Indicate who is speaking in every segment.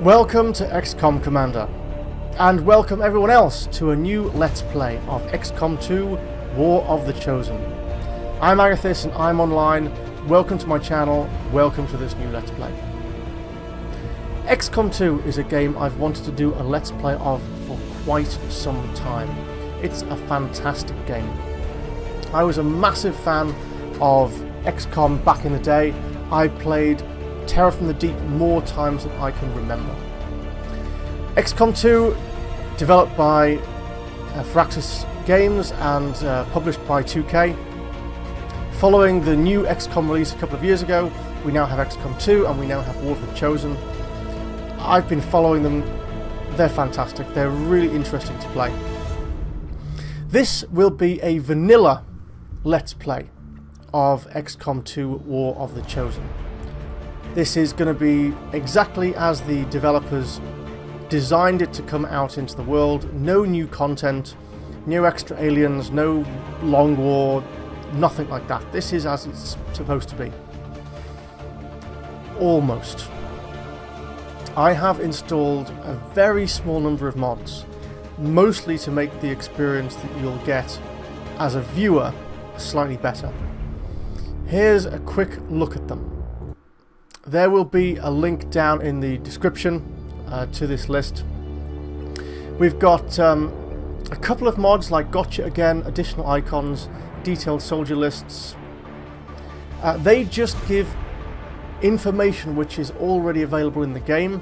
Speaker 1: Welcome to XCOM Commander, and welcome everyone else to a new Let's Play of XCOM 2 War of the Chosen. I'm Agatheis and I'm online. Welcome to my channel, welcome to this new Let's Play. XCOM 2 is a game I've wanted to do a Let's Play of for quite some time. It's a fantastic game. I was a massive fan of XCOM back in the day. I played Terror from the Deep more times than I can remember. XCOM 2, developed by Firaxis Games and published by 2K. Following the new XCOM release a couple of years ago, we now have XCOM 2 and we now have War of the Chosen. I've been following them. They're fantastic. They're really interesting to play. This will be a vanilla Let's Play of XCOM 2 War of the Chosen. This is going to be exactly as the developers designed it to come out into the world. No new content, no extra aliens, no long war, nothing like that. This is as it's supposed to be. Almost. I have installed a very small number of mods, mostly to make the experience that you'll get as a viewer slightly better. Here's a quick look at them. There will be a link down in the description to this list. We've got a couple of mods like Gotcha Again, additional icons, detailed soldier lists. They just give information which is already available in the game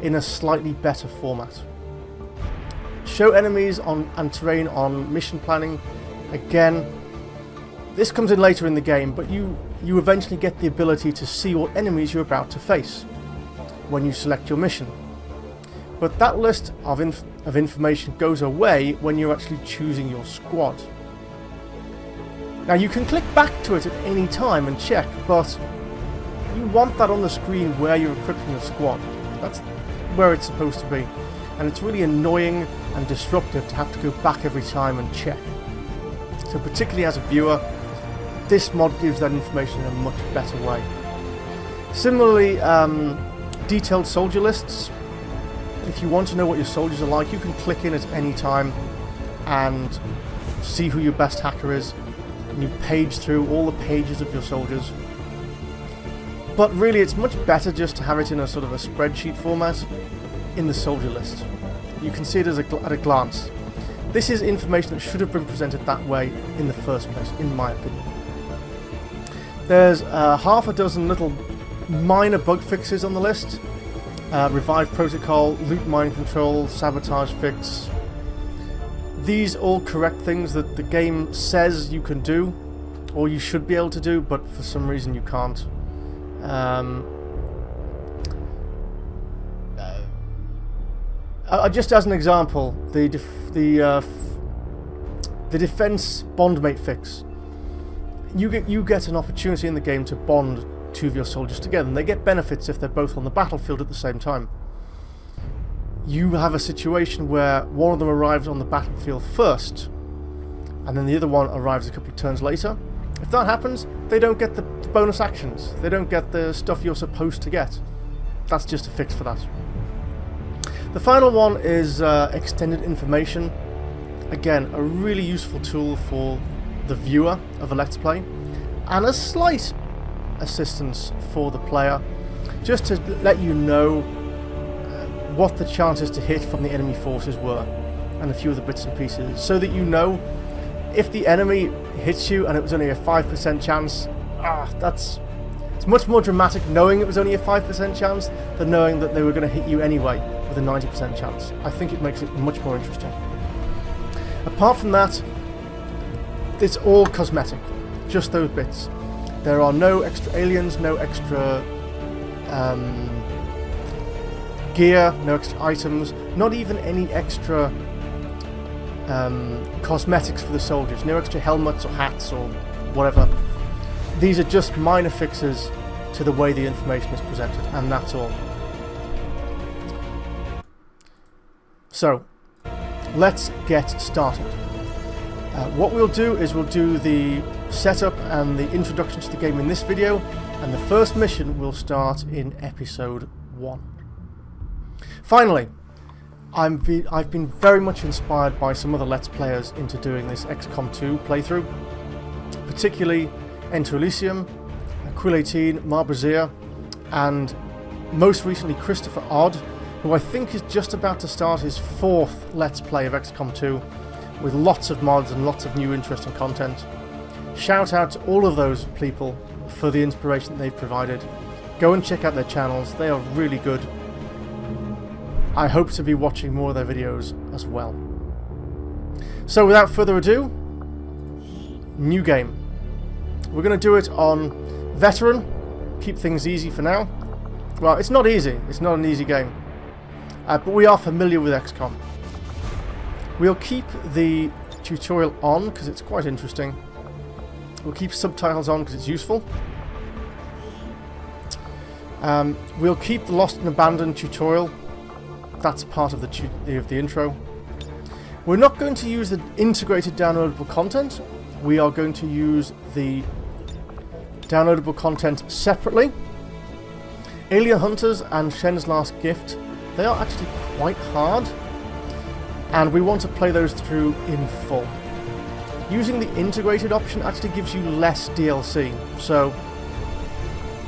Speaker 1: in a slightly better format. Show enemies and terrain on mission planning. Again, this comes in later in the game, but you eventually get the ability to see what enemies you're about to face when you select your mission. But that list of information goes away when you're actually choosing your squad. Now you can click back to it at any time and check, but you want that on the screen where you're equipping the squad. That's where it's supposed to be. And it's really annoying and disruptive to have to go back every time and check. So particularly as a viewer, this mod gives that information in a much better way. Similarly, detailed soldier lists. If you want to know what your soldiers are like, you can click in at any time and see who your best hacker is. And you page through all the pages of your soldiers. But really, it's much better just to have it in a sort of a spreadsheet format in the soldier list. You can see it at a glance. This is information that should have been presented that way in the first place, in my opinion. There's half a dozen little minor bug fixes on the list. Revive protocol, loot mine control, sabotage fix. These all correct things that the game says you can do, or you should be able to do, but for some reason you can't. Just as an example, the defense bondmate fix. You get an opportunity in the game to bond two of your soldiers together, and they get benefits if they're both on the battlefield at the same time. You have a situation where one of them arrives on the battlefield first, and then the other one arrives a couple of turns later. If that happens, they don't get the bonus actions. They don't get the stuff you're supposed to get. That's just a fix for that. The final one is extended information. Again, a really useful tool for the viewer of a Let's Play, and a slight assistance for the player, just to let you know what the chances to hit from the enemy forces were, and a few other bits and pieces, so that you know if the enemy hits you and it was only a 5% chance. It's much more dramatic knowing it was only a 5% chance than knowing that they were going to hit you anyway with a 90% chance. I think it makes it much more interesting. Apart from that, it's all cosmetic, just those bits. There are no extra aliens, no extra gear, no extra items, not even any extra cosmetics for the soldiers, no extra helmets or hats or whatever. These are just minor fixes to the way the information is presented, and that's all. So, let's get started. What we'll do is we'll do the setup and the introduction to the game in this video, and the first mission will start in episode 1. Finally, I've been very much inspired by some other Let's Players into doing this XCOM 2 playthrough, particularly Enter Elysium, Quill18, Marbrazir, and most recently Christopher Odd, who I think is just about to start his 4th Let's Play of XCOM 2 with lots of mods and lots of new interesting content. Shout out to all of those people for the inspiration they've provided. Go and check out their channels, they are really good. I hope to be watching more of their videos as well. So without further ado, new game. We're going to do it on Veteran, keep things easy for now. Well, it's not easy, it's not an easy game, but we are familiar with XCOM. We'll keep the tutorial on because it's quite interesting. We'll keep subtitles on because it's useful. We'll keep the Lost and Abandoned tutorial. That's part of the intro. We're not going to use the integrated downloadable content. We are going to use the downloadable content separately. Alien Hunters and Shen's Last Gift, they are actually quite hard, and we want to play those through in full. Using the integrated option actually gives you less DLC, so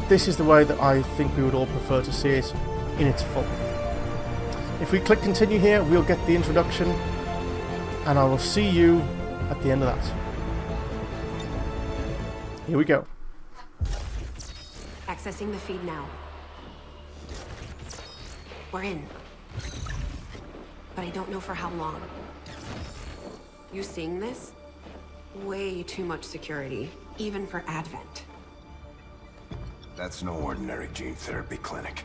Speaker 1: this is the way that I think we would all prefer to see it in its full. If we click continue here, we'll get the introduction, and I will see you at the end of that. Here we go.
Speaker 2: Accessing the feed now. We're in. But I don't know for how long. You seeing this? Way too much security, even for Advent.
Speaker 3: That's no ordinary gene therapy clinic.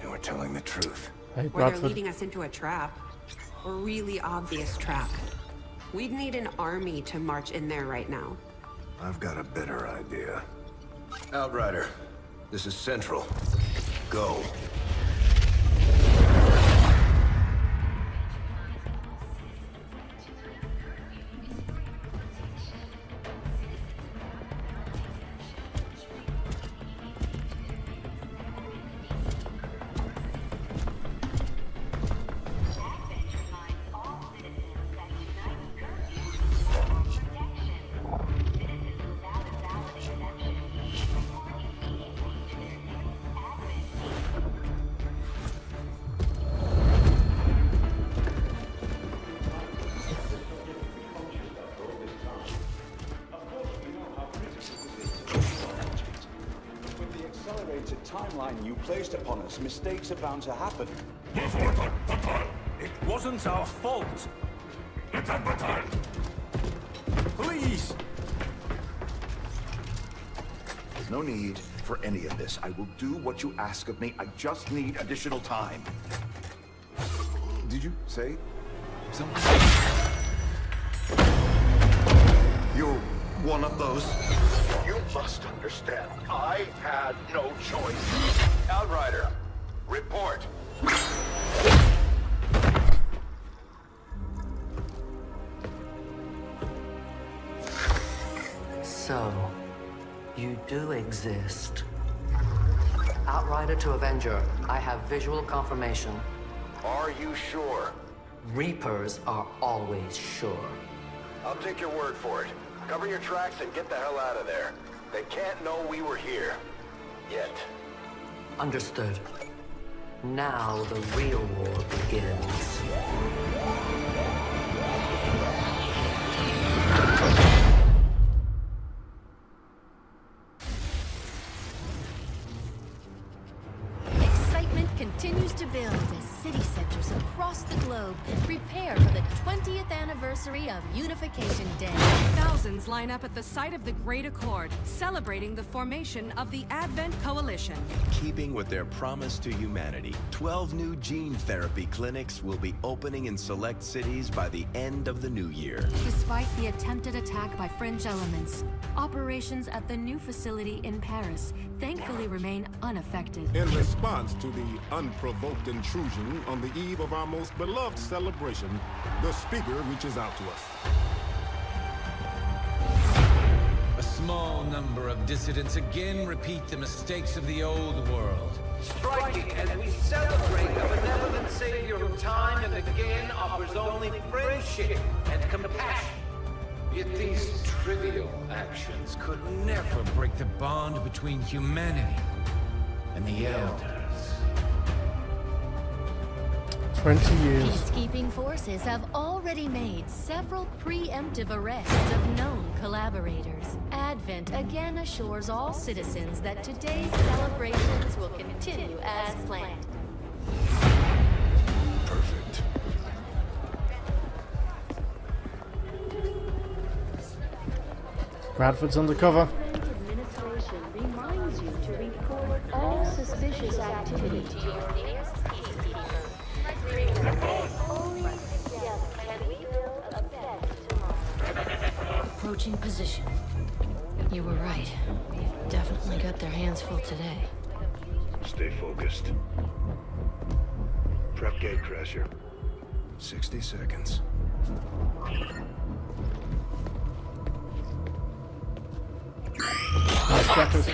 Speaker 3: They were telling the truth.
Speaker 1: Hey,
Speaker 2: Or they're leading us into a trap. A really obvious trap. We'd need an army to march in there right now.
Speaker 3: I've got a better idea. Outrider, this is Central. Go.
Speaker 4: Timeline you placed upon us, mistakes are bound to happen.
Speaker 5: It wasn't our fault. Please!
Speaker 4: There's no need for any of this. I will do what you ask of me. I just need additional time. Did you say something? You're one of those? You must understand, I had no choice.
Speaker 3: Outrider, report.
Speaker 6: So, you do exist. Outrider to Avenger, I have visual confirmation.
Speaker 3: Are you sure?
Speaker 6: Reapers are always sure.
Speaker 3: I'll take your word for it. Cover your tracks and get the hell out of there. They can't know we were here. Yet.
Speaker 6: Understood. Now the real war begins.
Speaker 7: Excitement continues to build as city centers across the globe prepare for the 20th anniversary of Unification Day.
Speaker 8: Thousands line up at the site of the Great Accord, celebrating the formation of the Advent Coalition.
Speaker 9: Keeping with their promise to humanity, 12 new gene therapy clinics will be opening in select cities by the end of the new year.
Speaker 7: Despite the attempted attack by French elements, operations at the new facility in Paris thankfully remain unaffected.
Speaker 10: In response to the unprovoked intrusion on the eve of our most beloved celebration, the speaker reaches out to us.
Speaker 11: A small number of dissidents again repeat the mistakes of the old world. striking as we celebrate a benevolent savior who time and again offers only friendship and compassion. Yet these trivial actions could never break the bond between humanity and the Elders.
Speaker 1: 20 years.
Speaker 7: Peacekeeping forces have already made several preemptive arrests of known collaborators. Advent again assures all citizens that today's celebrations will continue as planned.
Speaker 5: Perfect.
Speaker 1: Bradford's undercover.
Speaker 12: Administration reminds you to report all suspicious activity to your nearest peacekeeper. Only together can we build a better tomorrow.
Speaker 7: Approaching position. You were right. They've definitely got their hands full today.
Speaker 3: Stay focused. Prep gatecrasher.
Speaker 5: 60 seconds.
Speaker 1: Nice breakfast.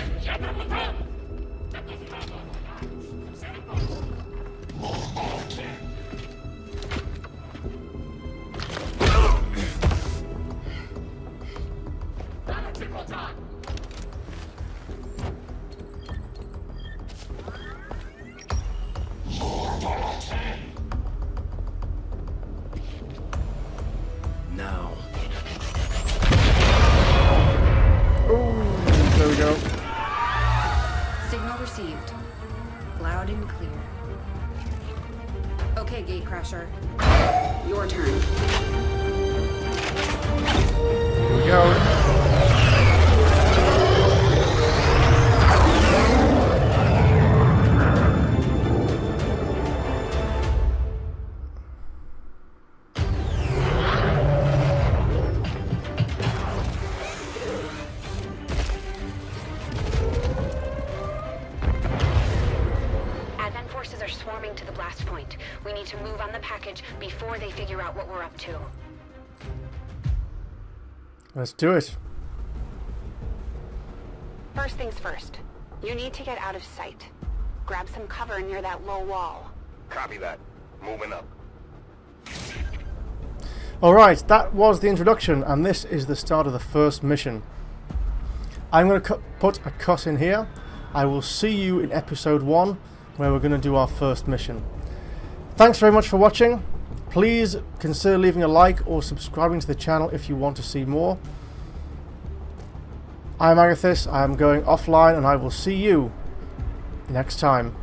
Speaker 5: Now.
Speaker 1: There we go.
Speaker 2: Signal received. Loud and clear. Okay, gatecrasher. Your turn.
Speaker 1: Here we go.
Speaker 2: Advent forces are swarming to the blast point. We need to move on the package before they figure out what we're up to.
Speaker 1: Let's do it.
Speaker 2: First things first. You need to get out of sight. Grab some cover near that low wall.
Speaker 3: Copy that. Moving up.
Speaker 1: Alright, that was the introduction, and this is the start of the first mission. I'm going to put a cut in here. I will see you in episode 1, where we're going to do our first mission. Thanks very much for watching. Please consider leaving a like or subscribing to the channel if you want to see more. I'm Agatheis. I am going offline, and I will see you next time.